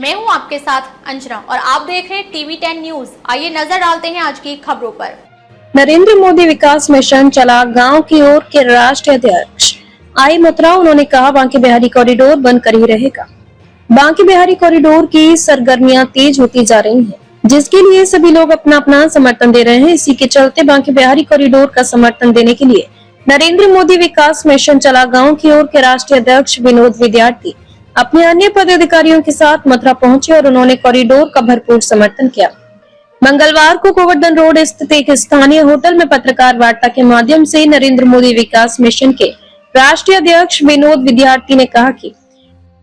मैं हूं आपके साथ अंजना और आप देख रहे हैं टीवी10 न्यूज। आइए नजर डालते हैं आज की खबरों पर। नरेंद्र मोदी विकास मिशन चला गांव की ओर के राष्ट्रीय अध्यक्ष आई मथुरा। उन्होंने कहा बांके बिहारी कॉरिडोर बनकर ही रहेगा। बांके बिहारी कॉरिडोर की सरगर्मियां तेज होती जा रही हैं, जिसके लिए सभी लोग अपना अपना समर्थन दे रहे हैं। इसी के चलते बांके बिहारी कॉरिडोर का समर्थन देने के लिए नरेंद्र मोदी विकास मिशन चला गाँव की ओर के राष्ट्रीय अध्यक्ष विनोद विद्यार्थी अपने अन्य पदाधिकारियों के साथ मथुरा पहुंचे और उन्होंने कॉरिडोर का भरपूर समर्थन किया। मंगलवार को गोवर्धन रोड स्थित एक स्थानीय होटल में पत्रकार वार्ता के माध्यम से नरेंद्र मोदी विकास मिशन के राष्ट्रीय अध्यक्ष विनोद विद्यार्थी ने कहा कि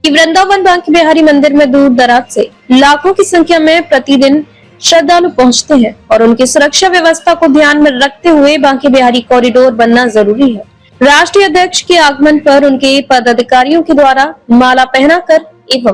वृंदावन बांके बिहारी मंदिर में दूर दराज से लाखों की संख्या में प्रतिदिन श्रद्धालु पहुंचते हैं और उनकी सुरक्षा व्यवस्था को ध्यान में रखते हुए बांके बिहारी कॉरिडोर बनना जरूरी है। राष्ट्रीय अध्यक्ष के आगमन पर उनके पदाधिकारियों के द्वारा माला पहनाकर एवं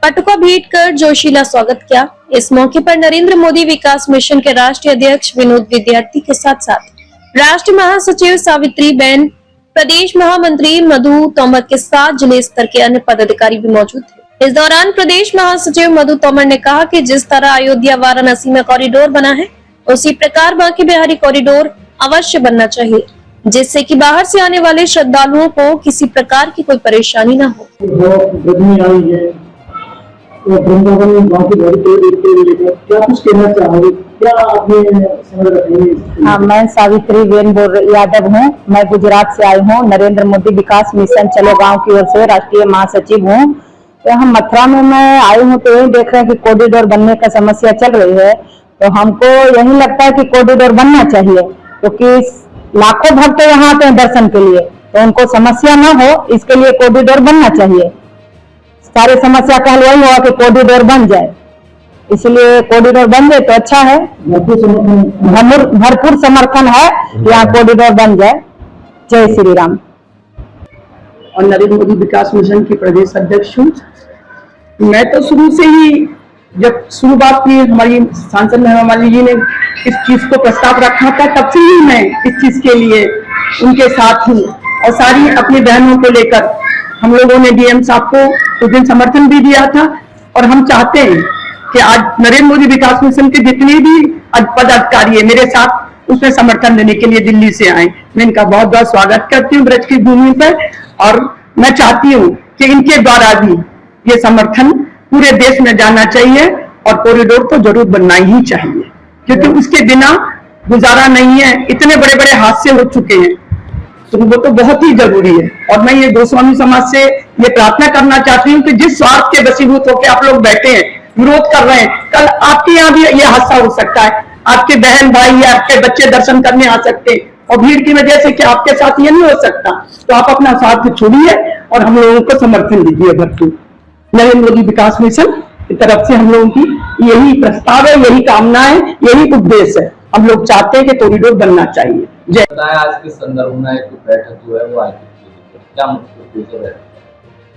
पटुका भेंट कर जोशीला स्वागत किया। इस मौके पर नरेंद्र मोदी विकास मिशन के राष्ट्रीय अध्यक्ष विनोद विद्यार्थी के साथ साथ राष्ट्रीय महासचिव सावित्री बेन, प्रदेश महामंत्री मधु तोमर के साथ जिले स्तर के अन्य पदाधिकारी भी मौजूद थे। इस दौरान प्रदेश महासचिव मधु तोमर ने कहा कि जिस तरह अयोध्या वाराणसी में कॉरिडोर बना है, उसी प्रकार बांके बिहारी कॉरिडोर अवश्य बनना चाहिए, जिससे कि बाहर से आने वाले श्रद्धालुओं को किसी प्रकार की कोई परेशानी न हो। वृंदावन बांके बिहारी कॉरिडोर लेकर क्या कुछ कहना चाहोगे? क्या आपने समझ रखी? हाँ, मैं सावित्री बेन यादव हूँ। मैं गुजरात से आई हूँ। नरेंद्र मोदी विकास मिशन चलो गांव की ओर से राष्ट्रीय महासचिव हूँ। यहाँ मथुरा में मैं आई हूँ तो यही देख रहे हैं कि कॉरिडोर बनने का समस्या चल रही है, तो हमको यही लगता है कि कॉरिडोर बनना चाहिए, क्योंकि लाखों भक्त यहाँ आते हैं दर्शन के लिए, तो उनको समस्या न हो इसके लिए कॉरिडोर बनना चाहिए। सारे समस्या का हल वही होगा कि कॉरिडोर बन जाए, इसलिए कॉरिडोर बन जाए तो अच्छा है। भरपूर समर्थन है, यहाँ कॉरिडोर बन जाए। जय श्री राम। और नरेंद्र मोदी विकास मिशन की प्रदेश अध्यक्ष हूँ। मैं तो शुरू से ही जब शुरुआत की हमारी सांसद हेमामालिनी जी ने इस चीज को प्रस्ताव रखा था, तब से ही मैं इस चीज के लिए उनके साथ हूँ और सारी अपनी बहनों को लेकर हम लोगों ने डीएम साहब को उस दिन समर्थन भी दिया था। और हम चाहते हैं कि आज नरेंद्र मोदी विकास मिशन के जितने भी पदाधिकारी है मेरे साथ उसमें समर्थन देने के लिए दिल्ली से आए। मैं इनका बहुत बहुत स्वागत करती हूँ ब्रज की भूमि पर, और मैं चाहती हूँ कि इनके द्वारा भी ये समर्थन पूरे देश में जाना चाहिए और कॉरिडोर तो जरूर बनना ही चाहिए, क्योंकि उसके बिना गुजारा नहीं है। इतने बड़े बड़े हादसे हो चुके हैं, तो वो तो बहुत ही जरूरी है। और मैं ये गोस्वामी समाज से ये प्रार्थना करना चाहती हूँ कि जिस स्वार्थ के वशीभूत होकर आप लोग बैठे हैं, विरोध कर रहे हैं, कल आपके यहाँ भी ये हादसा हो सकता है। आपके बहन भाई या आपके बच्चे दर्शन करने आ सकते हैं और भीड़ की वजह से क्या आपके साथ ये नहीं हो सकता। तो आप अपना साथ छोड़िए और हम लोगों को समर्थन दीजिए भरपूर। नरेंद्र मोदी विकास मिशन की तरफ से हम लोगों की यही प्रस्ताव है, यही कामना है, यही उद्देश्य है। हम लोग चाहते हैं कि कॉरिडोर बनना चाहिए। जय। आज के संदर्भ में एक बैठक जो है वो आयोजित क्या मुख्य है?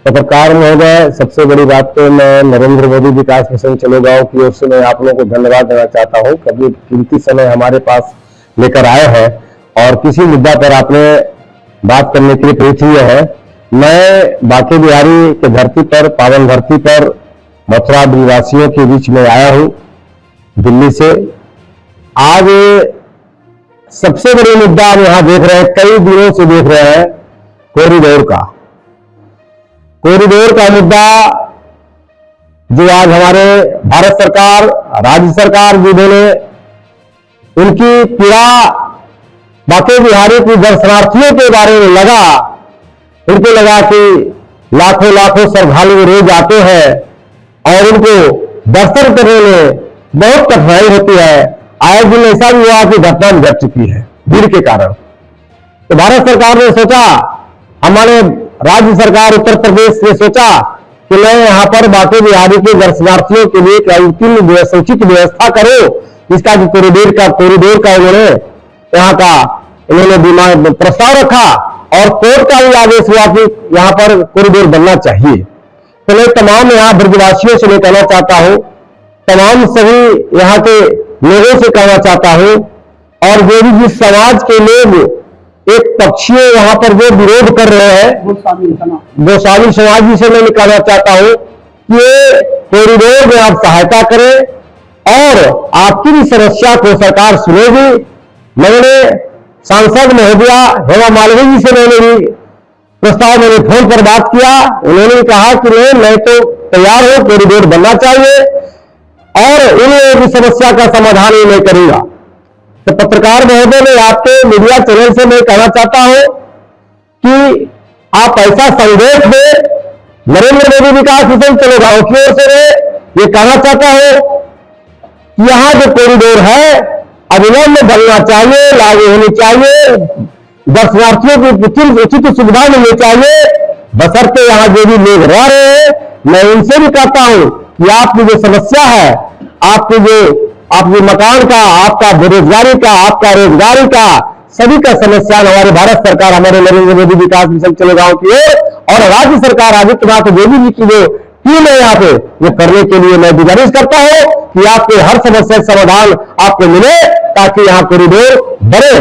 पत्रकार महोदय, सबसे बड़ी बात तो मैं नरेंद्र मोदी विकास मिशन चलो गांव की ओर से मैं आप लोगों को धन्यवाद देना चाहता हूं। कभी कीमती समय हमारे पास लेकर आए हैं और किसी मुद्दा पर आपने बात करने के लिए प्रेरित हुए हैं। मैं बांके बिहारी के धरती पर, पावन धरती पर मथुरा निवासियों के बीच में आया हूं दिल्ली से। आज सबसे बड़ी मुद्दा हम यहां देख रहे हैं, कई दिनों से देख रहे हैं, कॉरिडोर का मुद्दा जो आज हमारे भारत सरकार, राज्य सरकार जिन्होंने उनकी पीड़ा बांके बिहारी की दर्शनार्थियों के बारे में लगा, उनको लगा कि लाखों लाखों श्रद्धालु रोज आते हैं और उनको दर्शन करने में बहुत कठिनाई होती है। आए दिन ऐसा भी हुआ कि घटना घट चुकी है भीड़ के कारण। तो भारत सरकार ने सोचा, हमारे राज्य सरकार उत्तर प्रदेश ने सोचा कि मैं यहाँ पर बांके बिहारी के दर्शनार्थियों के लिए क्या समुचित व्यवस्था करो। इसका कॉरिडोर का इन्होंने दिमाग प्रस्ताव रखा और कोर्ट का भी आदेश हुआ कि यहाँ पर कॉरिडोर बनना चाहिए। तो मैं तमाम यहाँ ब्रजवासियों से मैं कहना चाहता हूँ, तमाम सभी यहाँ के लोगों से कहना चाहता हूँ, और जो भी जिस समाज के लोग एक पक्षीय यहाँ पर जो विरोध कर रहे हैं, गोस्वामी समाज जी से मैं कहना चाहता हूँ ये कॉरिडोर में आप सहायता करें और आपकी भी समस्या को सरकार सुनेगी। मैंने सांसद महोदया हेमा मालिनी जी से मैंने भी प्रस्ताव मैंने फोन पर बात किया। उन्होंने कहा कि नहीं, मैं तो तैयार हूं, कॉरिडोर बनना चाहिए और इन लोगों की समस्या का समाधान ही मैं करूंगा। तो पत्रकार महोदय ने आपके मीडिया चैनल से मैं कहना चाहता हूं कि आप ऐसा संदेश दें, नरेंद्र मोदी विकास मिशन चलो गांव की ओर से ये कहना चाहता हूं कि यहां जो कॉरिडोर है अविलंब में बनना चाहिए, लागू होनी चाहिए, दर्शनार्थियों की उचित सुविधा मिलनी चाहिए, बशर्ते यहां जो भी लोग रह रहे हैं। मैं उनसे भी कहता हूं कि आपकी जो समस्या है, आपके मकान का, आपका बेरोजगारी का, आपका रोजगारी का, सभी का समस्या हमारे भारत सरकार, हमारे नरेंद्र मोदी विकास मिशन चलो गांव की ओर और राज्य सरकार आदित्यनाथ योगी जी की जो टीम है यहाँ पे, वो करने के लिए मैं गुजारिश करता हूं कि आपके हर समस्या समाधान आपको मिले ताकि यहाँ कॉरिडोर बने।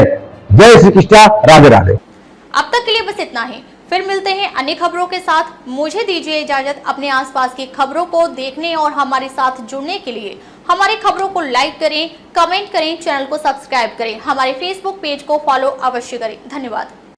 जय श्री कृष्णा, राधे राधे। अब तक के लिए बस इतना ही, फिर मिलते हैं अन्य खबरों के साथ। मुझे दीजिए इजाजत। अपने आसपास की खबरों को देखने और हमारे साथ जुड़ने के लिए हमारी खबरों को लाइक करें, कमेंट करें, चैनल को सब्सक्राइब करें, हमारे फेसबुक पेज को फॉलो अवश्य करें। धन्यवाद।